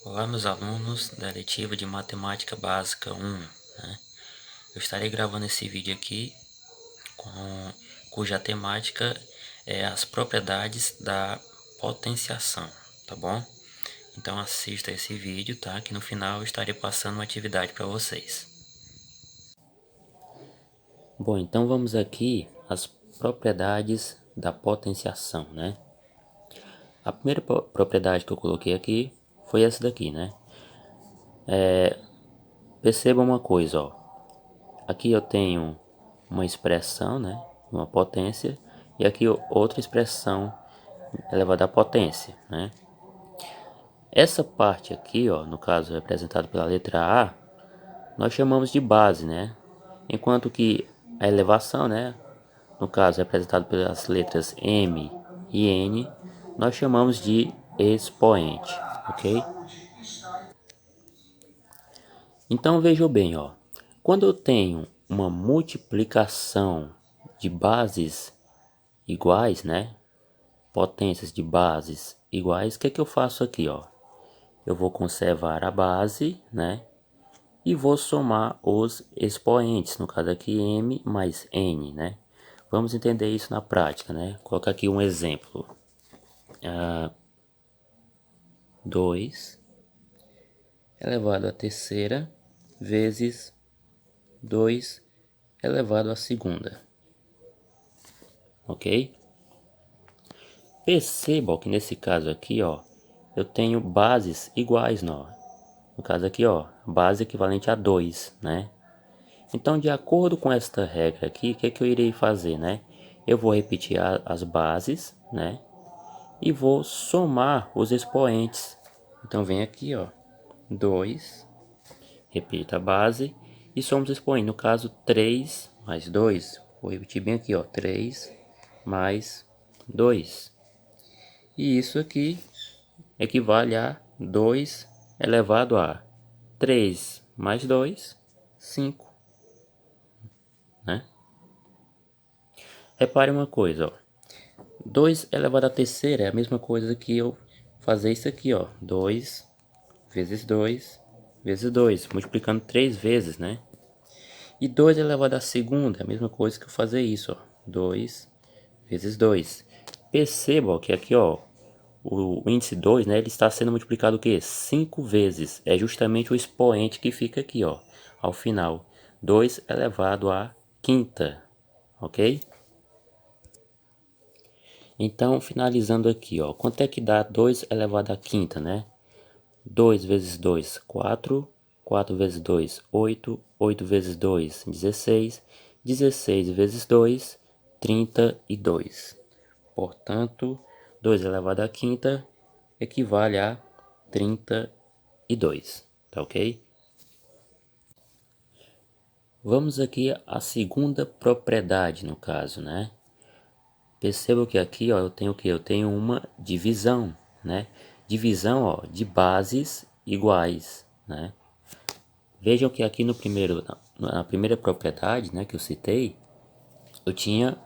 Olá, meus alunos da letiva de Matemática Básica 1, né? Eu estarei gravando esse vídeo aqui cuja temática é as propriedades da potenciação, tá bom? Então assista esse vídeo, tá? Que no final eu estarei passando uma atividade para vocês. Bom, então vamos aqui às propriedades da potenciação, né? A primeira propriedade que eu coloquei aqui foi essa daqui, né? Perceba uma coisa, ó. Aqui eu tenho uma expressão, né, uma potência, e aqui outra expressão elevada à potência, né. Essa parte aqui, ó, no caso representada pela letra A, nós chamamos de base, né, enquanto que a elevação, né, no caso representado pelas letras M e N, nós chamamos de expoente, ok? Então vejam bem, ó, quando eu tenho uma multiplicação de bases iguais, né? Potências de bases iguais, o que é que eu faço aqui, ó? Eu vou conservar a base, né? E vou somar os expoentes, no caso aqui m mais n, né? Vamos entender isso na prática, né? Vou colocar aqui um exemplo. 2 elevado à terceira vezes 2 elevado à segunda, ok? Perceba que nesse caso aqui, ó, eu tenho bases iguais, não? No caso aqui, ó, base equivalente a 2, né? Então, de acordo com esta regra aqui, o que é que eu irei fazer, né? Eu vou repetir as bases, né? E vou somar os expoentes. Então, vem aqui, ó, 2, repita a base e soma os expoentes. No caso, 3 mais 2. Vou repetir bem aqui, ó, 3 mais 2. E isso aqui equivale a 2 elevado a 3 mais 2, 5, né? Repare uma coisa, ó. 2 elevado à terceira é a mesma coisa que eu fazer isso aqui, ó. 2 vezes 2 vezes 2, multiplicando 3 vezes, né? E 2 elevado à segunda é a mesma coisa que eu fazer isso, ó. 2 vezes 2. Perceba, ó, que aqui, ó, o índice 2, né, ele está sendo multiplicado o quê? 5 vezes. É justamente o expoente que fica aqui, ó, ao final. 2 elevado à quinta, ok? Então, finalizando aqui, ó, quanto é que dá 2 elevado à quinta, né? 2 vezes 2, 4. 4 vezes 2, 8. 8 vezes 2, 16. 16 vezes 2, 32. Portanto, 2 elevado à quinta equivale a 32, tá ok? Vamos aqui à segunda propriedade, no caso, né? Perceba que aqui, ó, eu tenho o que? Eu tenho uma divisão, né? Divisão, ó, de bases iguais, né? Vejam que aqui no primeiro, na primeira propriedade, né, que eu citei, eu tinha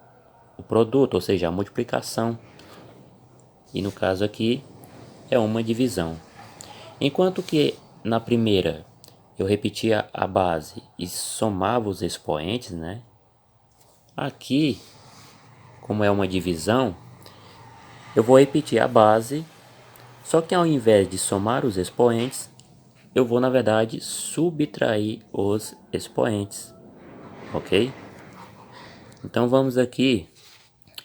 o produto, ou seja, a multiplicação. E no caso aqui é uma divisão. Enquanto que na primeira eu repetia a base e somava os expoentes, né? Aqui, como é uma divisão, eu vou repetir a base, só que ao invés de somar os expoentes, eu vou na verdade subtrair os expoentes, ok? Então vamos aqui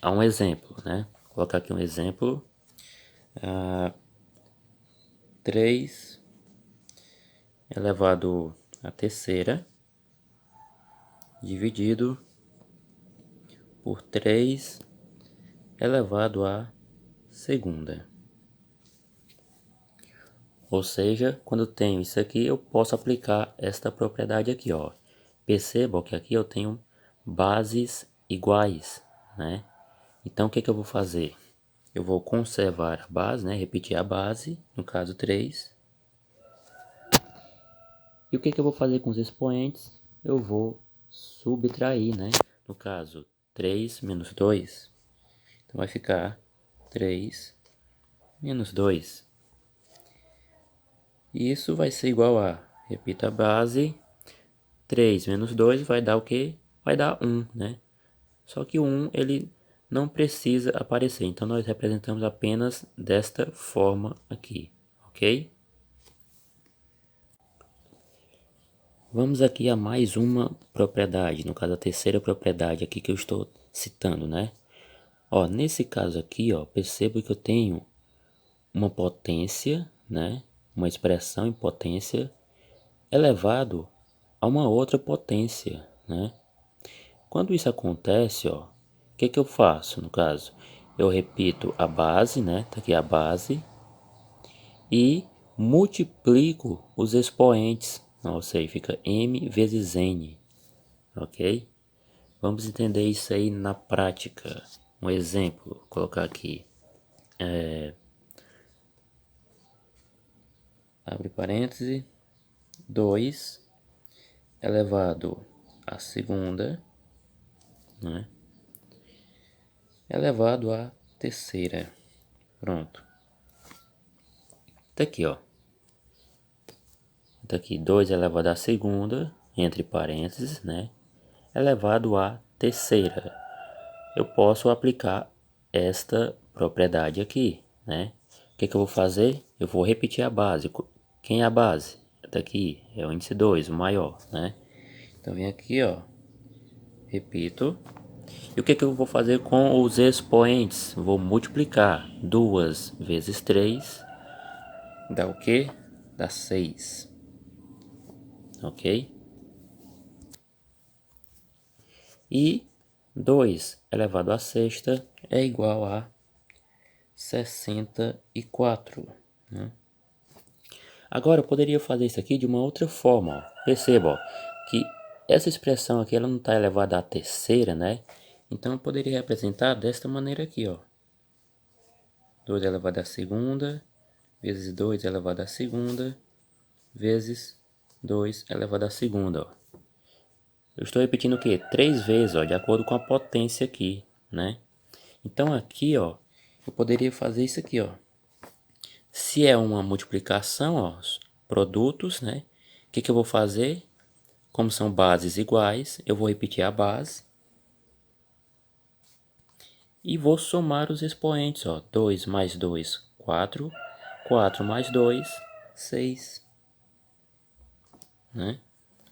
a um exemplo, né? Vou colocar aqui um exemplo. 3 elevado à terceira dividido por 3 elevado à segunda. Ou seja, quando eu tenho isso aqui, eu posso aplicar esta propriedade aqui, ó. Percebam que aqui eu tenho bases iguais, né? Então, o que que eu vou fazer? Eu vou conservar a base, né? Repetir a base, no caso 3. E o que que eu vou fazer com os expoentes? Eu vou subtrair, né? No caso, 3 menos 2. Então, vai ficar 3 menos 2. E isso vai ser igual a, repita a base, 3 menos 2 vai dar o quê? Vai dar 1, né? Só que o 1 ele não precisa aparecer, então nós representamos apenas desta forma aqui, ok? Vamos aqui a mais uma propriedade, no caso a terceira propriedade aqui que eu estou citando, né? Ó, nesse caso aqui, ó, percebo que eu tenho uma potência, né? Uma expressão em potência elevado a uma outra potência, né? Quando isso acontece, ó, o que que eu faço no caso? Eu repito a base, né? Tá aqui a base e multiplico os expoentes, ou seja, fica m vezes n, ok? Vamos entender isso aí na prática. Um exemplo, vou colocar aqui, abre parêntese, 2 elevado à segunda, né? Elevado à terceira. Pronto. Tá aqui, ó. Tá aqui 2 elevado à segunda, entre parênteses, né? Elevado à terceira. Eu posso aplicar esta propriedade aqui, né? O que que eu vou fazer? Eu vou repetir a base. Quem é a base? Daqui é o índice 2, o maior, né? Então vem aqui, ó. Repito. E o que que eu vou fazer com os expoentes? Vou multiplicar 2 vezes 3 dá o quê? Dá 6, ok? E 2 elevado à sexta é igual a 64, né? Agora eu poderia fazer isso aqui de uma outra forma, ó. Perceba, ó, que essa expressão aqui ela não está elevada à terceira, né? Então eu poderia representar desta maneira aqui, ó. 2 elevado à segunda, vezes 2 elevado à segunda, vezes 2 elevado à segunda, ó. Eu estou repetindo o quê? 3 vezes, ó, de acordo com a potência aqui, né? Então aqui, ó, eu poderia fazer isso aqui, ó. Se é uma multiplicação, ó, produtos, né? O que que eu vou fazer? Como são bases iguais, eu vou repetir a base e vou somar os expoentes, ó. 2 mais 2, 4. 4 mais 2, 6, né?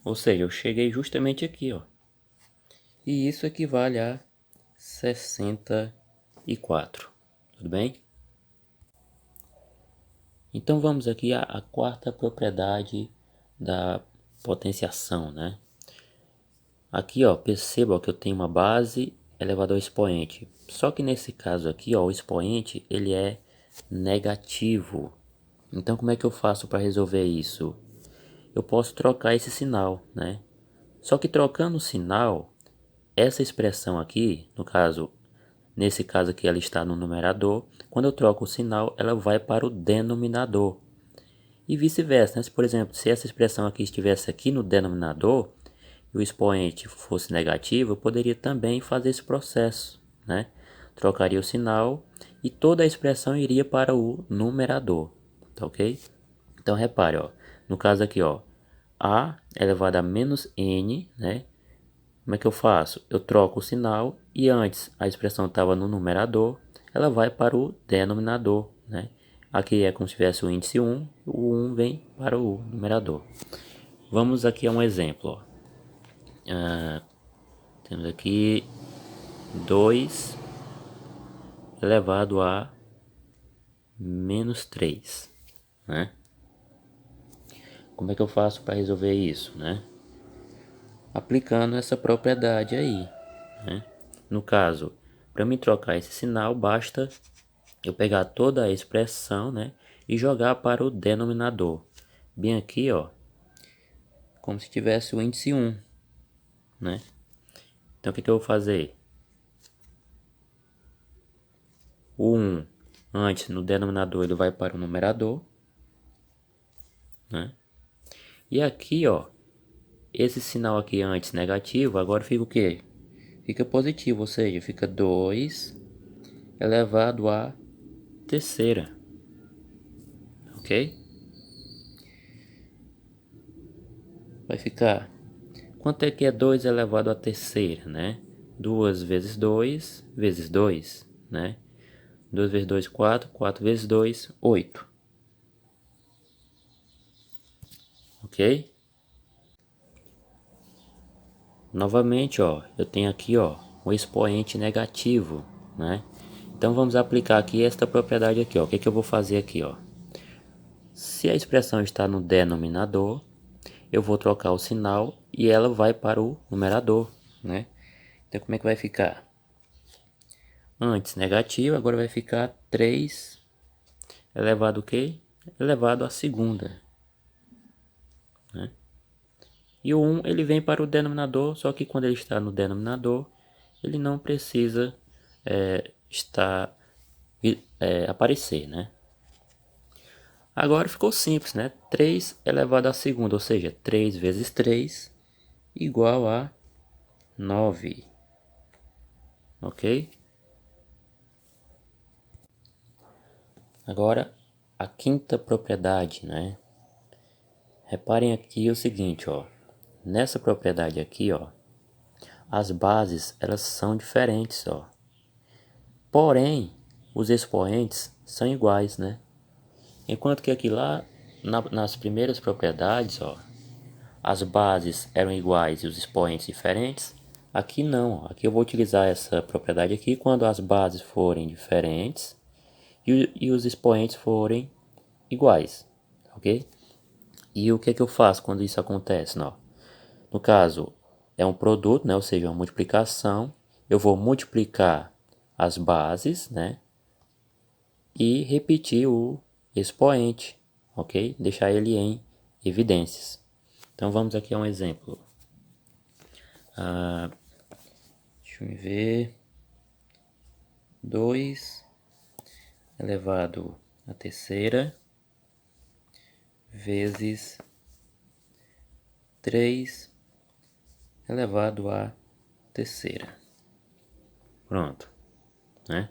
Ou seja, eu cheguei justamente aqui, ó. E isso equivale a 64. Tudo bem? Então vamos aqui à quarta propriedade da potenciação, né? Aqui, ó, perceba que eu tenho uma base elevada ao expoente. Só que nesse caso aqui, ó, o expoente ele é negativo. Então como é que eu faço para resolver isso? Eu posso trocar esse sinal, né? Só que trocando o sinal, essa expressão aqui, no caso, nesse caso aqui ela está no numerador, quando eu troco o sinal, ela vai para o denominador. E vice-versa, né? Por exemplo, se essa expressão aqui estivesse aqui no denominador e o expoente fosse negativo, eu poderia também fazer esse processo, né? Trocaria o sinal e toda a expressão iria para o numerador, tá ok? Então repare, ó, no caso aqui, ó, a elevado a menos n, né? Como é que eu faço? Eu troco o sinal e antes a expressão estava no numerador, ela vai para o denominador, né? Aqui é como se tivesse o índice 1, o 1 vem para o numerador. Vamos aqui a um exemplo, ó. Temos aqui 2 elevado a menos 3, né? Como é que eu faço para resolver isso, né? Aplicando essa propriedade aí, né? No caso, para me trocar esse sinal, basta eu pegar toda a expressão, né, e jogar para o denominador. Bem aqui, ó, como se tivesse o índice 1, né? Então o que que eu vou fazer? O 1 antes no denominador ele vai para o numerador, né? E aqui, ó, esse sinal aqui antes negativo, agora fica o quê? Fica positivo, ou seja, fica 2 elevado à terceira, ok? vai ficar... Quanto é que é 2 elevado à terceira, né? 2 vezes 2 vezes 2, né? 2 vezes 2, 4. 4 vezes 2, 8. Ok? Novamente, ó, eu tenho aqui, ó, o expoente negativo, né? Então vamos aplicar aqui esta propriedade aqui, ó. O que que eu vou fazer aqui, ó? Se a expressão está no denominador, eu vou trocar o sinal e ela vai para o numerador, né? Então como é que vai ficar? Antes negativo, agora vai ficar 3 elevado o quê? Elevado à segunda, né? E o 1 ele vem para o denominador, só que quando ele está no denominador, ele não precisa aparecer, né? Agora ficou simples, né? 3 elevado à segunda, ou seja, 3 vezes 3 igual a 9, ok? Agora a quinta propriedade, né? Reparem aqui o seguinte, ó. Nessa propriedade aqui, ó, as bases elas são diferentes, ó. Porém, os expoentes são iguais, né? Enquanto que aqui lá, nas primeiras propriedades, ó, as bases eram iguais e os expoentes diferentes. Aqui não, aqui eu vou utilizar essa propriedade aqui quando as bases forem diferentes e os expoentes forem iguais, ok? E o que é que eu faço quando isso acontece? Não? No caso, é um produto, né? Ou seja, uma multiplicação. Eu vou multiplicar as bases, né? E repetir o expoente, ok? Deixar ele em evidências. Então vamos aqui a um exemplo. Deixa eu ver. 2 elevado à terceira vezes 3 elevado à terceira. Pronto, né?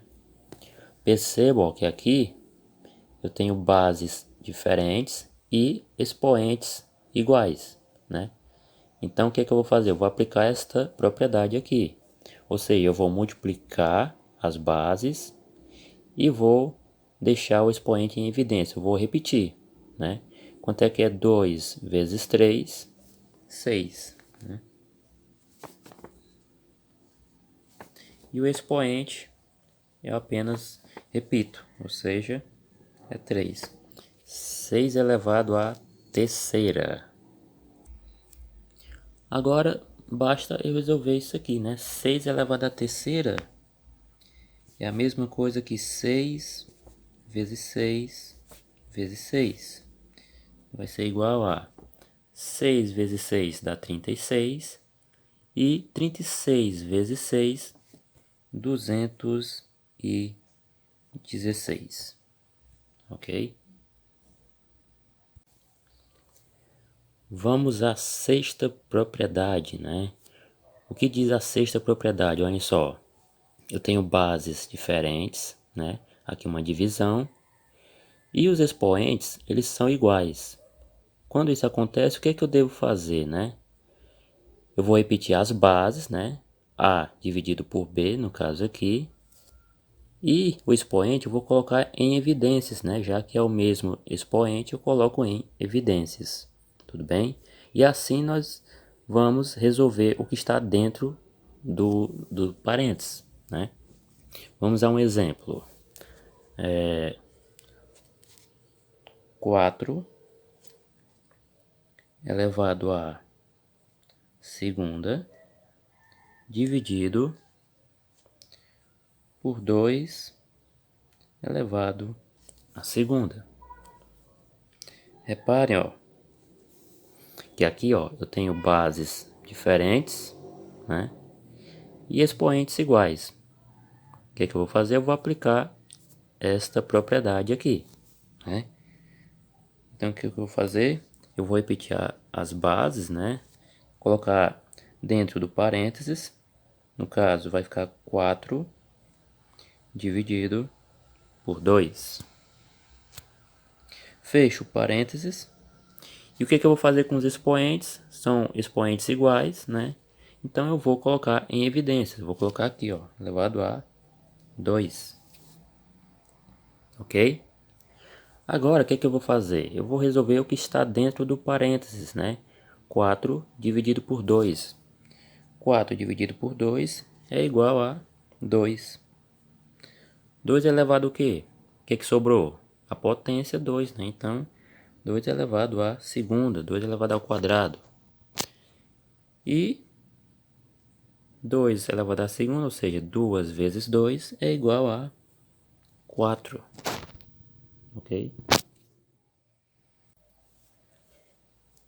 Percebam que aqui eu tenho bases diferentes e expoentes iguais, né? Então o que é que eu vou fazer? Eu vou aplicar esta propriedade aqui. Ou seja, eu vou multiplicar as bases e vou deixar o expoente em evidência. Eu vou repetir, né? Quanto é que é 2 vezes 3? 6. Né? E o expoente eu apenas repito, ou seja, é 3. 6 elevado à terceira. Agora basta eu resolver isso aqui, né? 6 elevado à terceira é a mesma coisa que 6 vezes 6 vezes 6. Vai ser igual a 6 vezes 6 dá 36 e 36 vezes 6, 216, ok? Vamos à sexta propriedade, né? O que diz a sexta propriedade? Olha só, eu tenho bases diferentes, né? Aqui uma divisão e os expoentes eles são iguais. Quando isso acontece, o que é que eu devo fazer, né? Eu vou repetir as bases, né? A dividido por B, no caso aqui. E o expoente eu vou colocar em evidências, né? Já que é o mesmo expoente, eu coloco em evidências. Tudo bem? E assim nós vamos resolver o que está dentro do parênteses, né? Vamos a um exemplo. 4 elevado a segunda dividido por 2 elevado à segunda. Reparem, ó, que aqui, ó, eu tenho bases diferentes, né? E expoentes iguais. O que é que eu vou fazer? Eu vou aplicar esta propriedade aqui, né? Então, o que eu vou fazer? Eu vou repetir as bases, né? Colocar dentro do parênteses. No caso, vai ficar 4 dividido por 2. Fecho o parênteses. E o que eu vou fazer com os expoentes? São expoentes iguais, né? Então eu vou colocar em evidência. Vou colocar aqui, ó, elevado a 2. Ok? Agora, o que eu vou fazer? Eu vou resolver o que está dentro do parênteses, né? 4 dividido por 2. 4 dividido por 2 é igual a 2. 2 elevado ao quê? O que sobrou? A potência 2, né? Então, 2 elevado à segunda, 2 elevado ao quadrado. E 2 elevado à segunda, ou seja, 2 vezes 2 é igual a 4. Ok?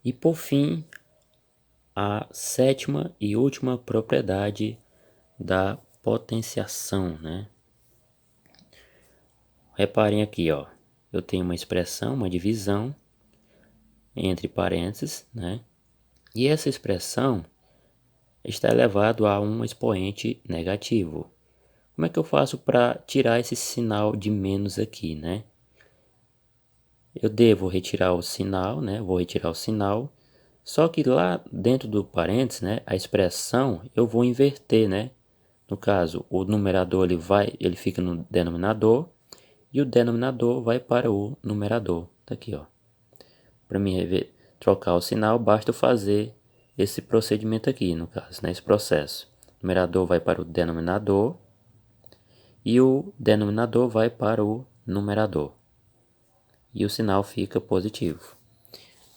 E por fim, a sétima e última propriedade da potenciação, né? Reparem aqui, ó. Eu tenho uma expressão, uma divisão entre parênteses, né? E essa expressão está elevado a um expoente negativo. Como é que eu faço para tirar esse sinal de menos aqui, né? Eu devo retirar o sinal, né? Vou retirar o sinal. Só que lá dentro do parênteses, né? A expressão eu vou inverter, né? No caso, o numerador ele fica no denominador e o denominador vai para o numerador. Tá aqui, ó. Para mim trocar o sinal, basta eu fazer esse procedimento aqui, no caso, né? Esse processo. O numerador vai para o denominador e o denominador vai para o numerador. E o sinal fica positivo.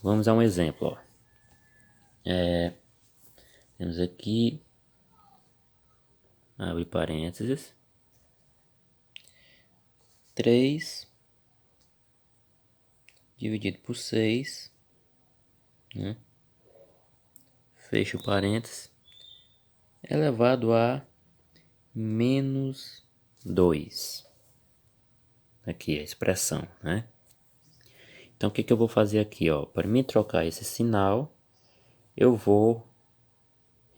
Vamos a um exemplo, ó. Temos aqui, abre parênteses, 3 dividido por 6, né? Fecha o parênteses, elevado a menos 2. Aqui a expressão, né? Então o que eu vou fazer aqui, ó? Para me trocar esse sinal, eu vou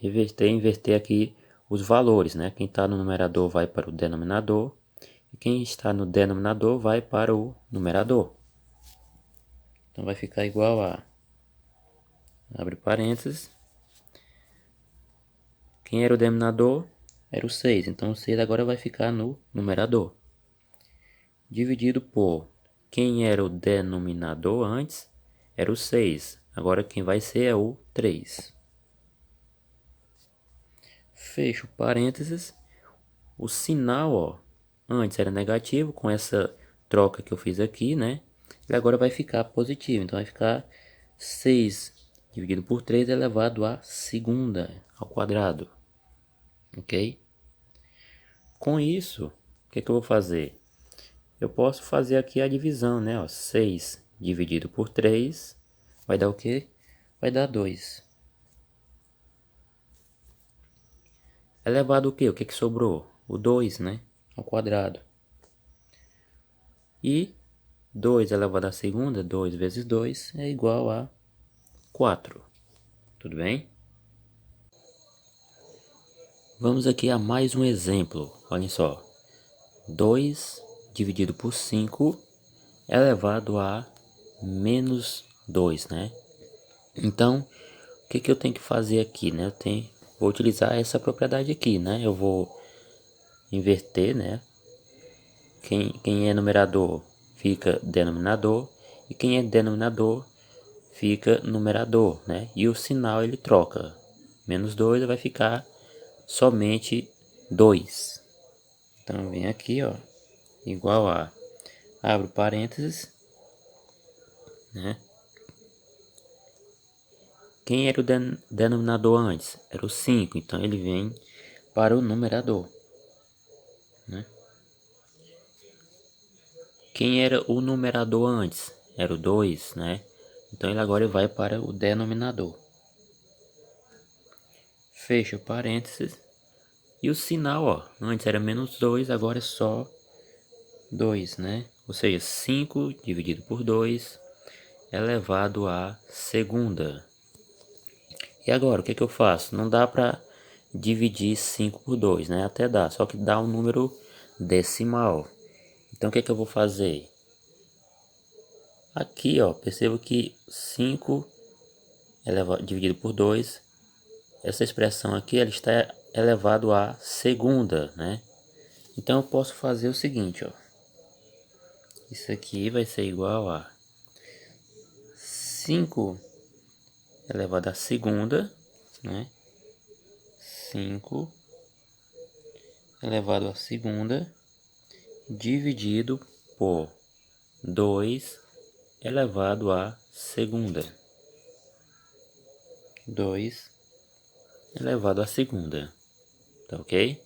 inverter aqui os valores, né? Quem está no numerador vai para o denominador e quem está no denominador vai para o numerador. Então vai ficar igual a, abre parênteses, quem era o denominador era o 6, então o 6 agora vai ficar no numerador. Dividido por quem era o denominador antes era o 6, agora quem vai ser é o 3. Fecho parênteses, o sinal, ó, antes era negativo, com essa troca que eu fiz aqui, né? Ele agora vai ficar positivo, então vai ficar 6 dividido por 3 elevado à segunda, ao quadrado. Ok? Com isso, o que eu vou fazer? Eu posso fazer aqui a divisão, né? Ó, 6 dividido por 3 vai dar o quê? Vai dar 2. Elevado o quê? O que sobrou? O 2, né? Ao quadrado. E 2 elevado à segunda, 2 vezes 2 é igual a 4. Tudo bem? Vamos aqui a mais um exemplo. Olhem só. 2 dividido por 5 elevado a menos 2, né? Então, o que eu tenho que fazer aqui, né? Vou utilizar essa propriedade aqui, né? Eu vou inverter, né? Quem é numerador fica denominador e quem é denominador fica numerador, né? E o sinal ele troca. Menos 2 vai ficar somente 2. Então vem aqui, ó, igual a, abro parênteses, né? Quem era o denominador antes? Era o 5, então ele vem para o numerador, né? Quem era o numerador antes? Era o 2, né? Então ele agora vai para o denominador. Fecha parênteses. E o sinal, ó, antes era menos 2, agora é só 2, né? Ou seja, 5 dividido por 2 elevado à segunda. E agora, o que eu faço? Não dá para dividir 5 por 2, né? Até dá, só que dá um número decimal. Então, o que eu vou fazer? Aqui, ó, percebo que 5 dividido por 2, essa expressão aqui ela está elevado à segunda, né? Então eu posso fazer o seguinte, ó. Isso aqui vai ser igual a 5 elevado à segunda, né? 5 elevado à segunda dividido por 2 elevado à segunda. 2 elevado à segunda. Tá ok?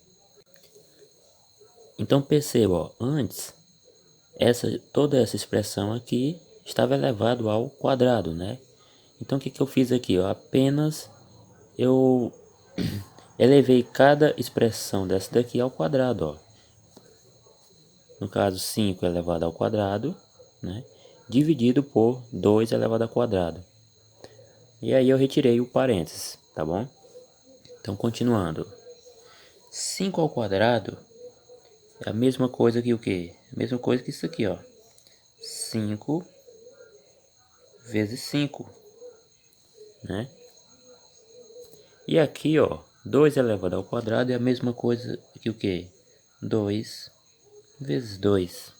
Então perceba, ó, antes toda essa expressão aqui estava elevado ao quadrado, né? Então o que que eu fiz aqui, ó? Apenas eu elevei cada expressão dessa daqui ao quadrado, ó. No caso, 5 elevado ao quadrado, né? Dividido por 2 elevado ao quadrado. E aí eu retirei o parênteses, tá bom? Então, continuando. 5 ao quadrado é a mesma coisa que o quê? A mesma coisa que isso aqui, ó. 5 vezes 5, né? E aqui, ó, 2 elevado ao quadrado é a mesma coisa que o quê? 2 vezes 2.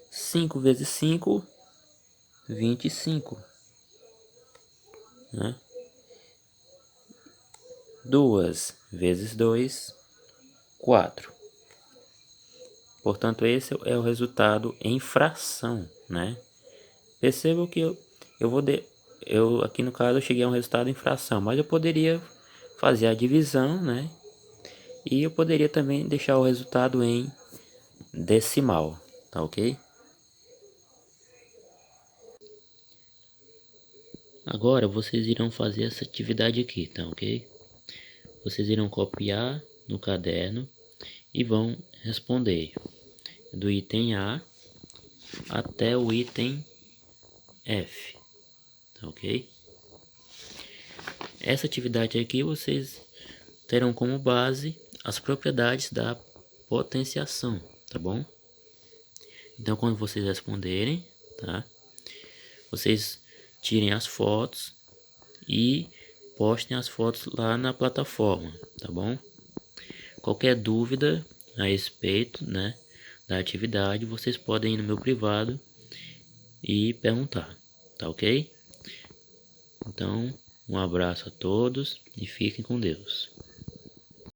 5 vezes 5, 25, né? 2 vezes 2, 4. Portanto, esse é o resultado em fração, né? Perceba que eu aqui no caso eu cheguei a um resultado em fração, mas eu poderia fazer a divisão, né? E eu poderia também deixar o resultado em decimal, tá ok? Agora vocês irão fazer essa atividade aqui, tá ok? Vocês irão copiar no caderno e vão responder do item A até o item F, tá ok? Essa atividade aqui vocês terão como base as propriedades da potenciação, tá bom? Então quando vocês responderem, tá? Vocês tirem as fotos e postem as fotos lá na plataforma, tá bom? Qualquer dúvida a respeito, né, da atividade, vocês podem ir no meu privado e perguntar, tá ok? Então, um abraço a todos e fiquem com Deus.